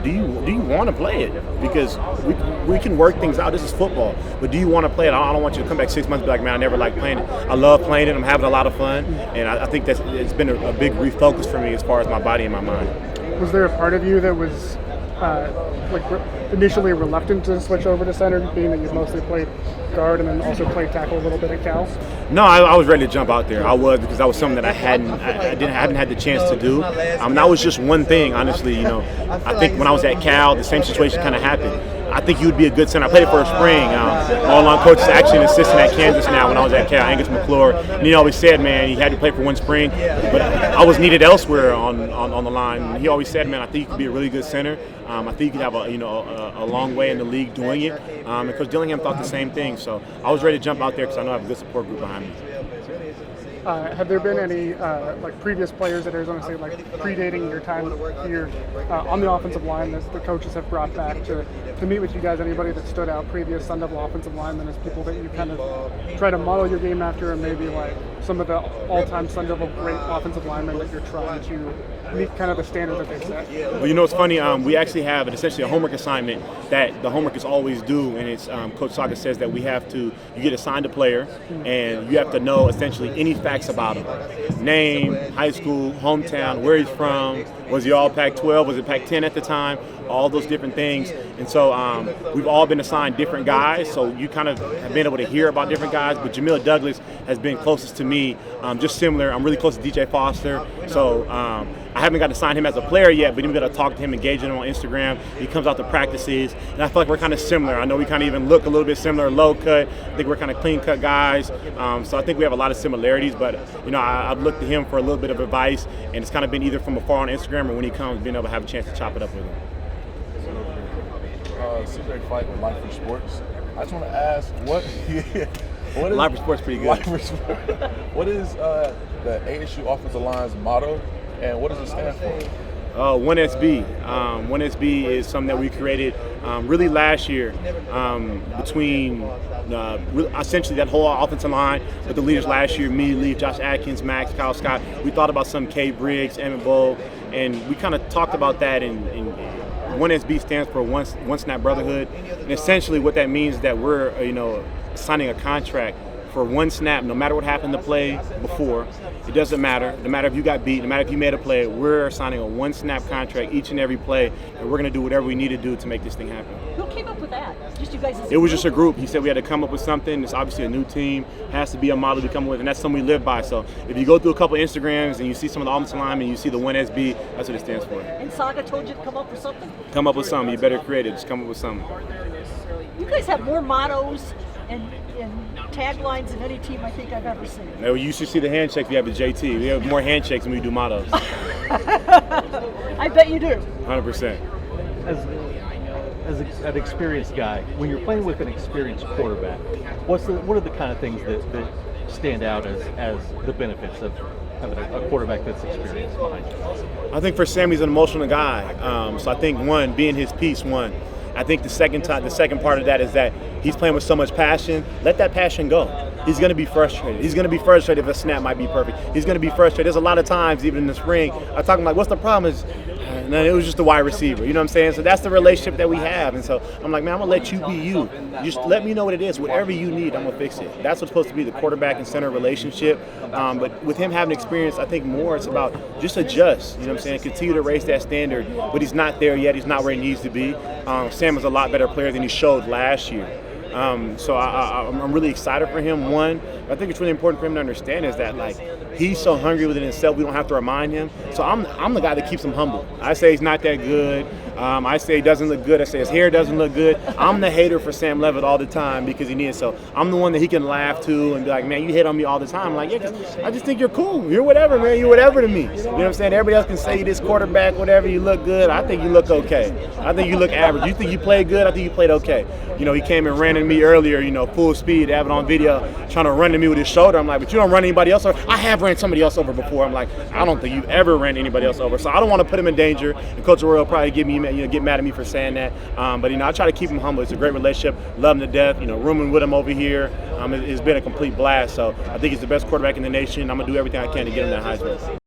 do you want to play it? Because we can work things out. This is football, but do you want to play it? I don't want you to come back 6 months and be like, man, I never liked playing it. I love playing it. I'm having a lot of fun, and I think it's been a big refocus for me as far as my body and my mind. Was there a part of you that was initially reluctant to switch over to center, being that you've mostly played guard and then also played tackle a little bit at Cal? No, I was ready to jump out there. I was, because that was something that I hadn't had the chance to do. That was just one thing, honestly. I think when I was at Cal, the same situation kind of happened. I think he would be a good center. I played it for a spring. All-along coach is actually an assistant at Kansas now when I was at Cal, Angus McClure. And he always said, man, he had to play for one spring, but I was needed elsewhere on the line. And he always said, man, I think you could be a really good center. I think you could have a long way in the league doing it. And Coach Dillingham thought the same thing. So I was ready to jump out there because I know I have a good support group behind me. Have there been any previous players at Arizona State, predating your time here on the offensive line that the coaches have brought back to meet with you guys? Anybody that stood out, previous Sun Devil offensive linemen, as people that you kind of try to model your game after, and maybe some of the all-time Sun Devil great offensive linemen that you're trying to meet kind of the standard that they set? Well, it's funny. We actually have essentially a homework assignment that the homework is always due, and it's Coach Saga says that you get assigned a player, and you have to know essentially any facts about him: name, high school, hometown, where he's from, was he all Pac-12, was it Pac-10 at the time, all those different things. And so we've all been assigned different guys, so you kind of have been able to hear about different guys, but Jamil Douglas has been closest to me, just similar. I'm really close to DJ Foster, so I haven't got to sign him as a player yet, but I'm going to talk to him, engage him on Instagram. He comes out to practices, and I feel like we're kind of similar. I know we kind of even look a little bit similar, low cut. I think we're kind of clean cut guys, so I think we have a lot of similarities, but I've looked to him for a little bit of advice, and it's kind of been either from afar on Instagram or when he comes, being able to have a chance to chop it up with him. Super fight with Life for Sports. I just want to ask, what is Life for Sports pretty good. Life for Sports. What is the ASU offensive line's motto, and what does it stand for? 1SB. 1SB is something that we created really last year between essentially that whole offensive line with the leaders last year, me, Lee, Josh Atkins, Max, Kyle Scott. We thought about some K. Briggs, Emmett Bowe, and we kind of talked about that, and 1SB stands for One Snap Brotherhood. And essentially what that means is that we're signing a contract for one snap, no matter what happened to play before. It doesn't matter. No matter if you got beat, no matter if you made a play, we're signing a one snap contract each and every play, and we're going to do whatever we need to do to make this thing happen. Who came up with that? Just you guys? It was just a group. He said we had to come up with something. It's obviously a new team. It has to be a model to come with, and that's something we live by. So if you go through a couple of Instagrams and you see some of the offensive linemen, you see the 1SB, that's what it stands for. And Saga told you to come up with something? Come up with something. You better create it. Just come up with something. You guys have more mottos and taglines than any team I think I've ever seen. Now, you should see the handshakes we have at JT. We have more handshakes than we do mottos. I bet you do. 100%. As an experienced guy, when you're playing with an experienced quarterback, what are the kind of things that stand out as the benefits of having a quarterback that's experienced behind you? I think for Sam, he's an emotional guy. So I think being his piece. I think the second part of that is that he's playing with so much passion. Let that passion go. He's going to be frustrated. He's going to be frustrated if a snap might be perfect. He's going to be frustrated. There's a lot of times, even in the spring, I'm talking like, what's the problem? And it was just the wide receiver. You know what I'm saying? So that's the relationship that we have. And so I'm like, man, I'm going to let you be you. Just let me know what it is. Whatever you need, I'm going to fix it. That's what's supposed to be the quarterback and center relationship. But with him having experience, I think more it's about just adjust. You know what I'm saying? Continue to raise that standard. But he's not there yet. He's not where he needs to be. Sam is a lot better player than he showed last year. So I'm really excited for him. I think it's really important for him to understand is that he's so hungry within himself, we don't have to remind him. So I'm the guy that keeps him humble. I say he's not that good. I say he doesn't look good. I say his hair doesn't look good. I'm the hater for Sam Leavitt all the time because he needs. So I'm the one that he can laugh to and be like, man, you hit on me all the time. I'm like, yeah, 'cause I just think you're cool. You're whatever, man. You're whatever to me. You know what I'm saying? Everybody else can say you this quarterback, whatever. You look good. I think you look okay. I think you look average. You think you played good? I think you played okay. He came and ran into me earlier, full speed, have it on video, trying to run to me with his shoulder. I'm like, but you don't run anybody else over. I have ran somebody else over before. I'm like, I don't think you've ever ran anybody else over. So I don't want to put him in danger. And Coach Roy will probably get mad at me for saying that. But I try to keep him humble. It's a great relationship. Love him to death. Rooming with him over here. It's been a complete blast. So I think he's the best quarterback in the nation. I'm gonna do everything I can to get him that Heisman.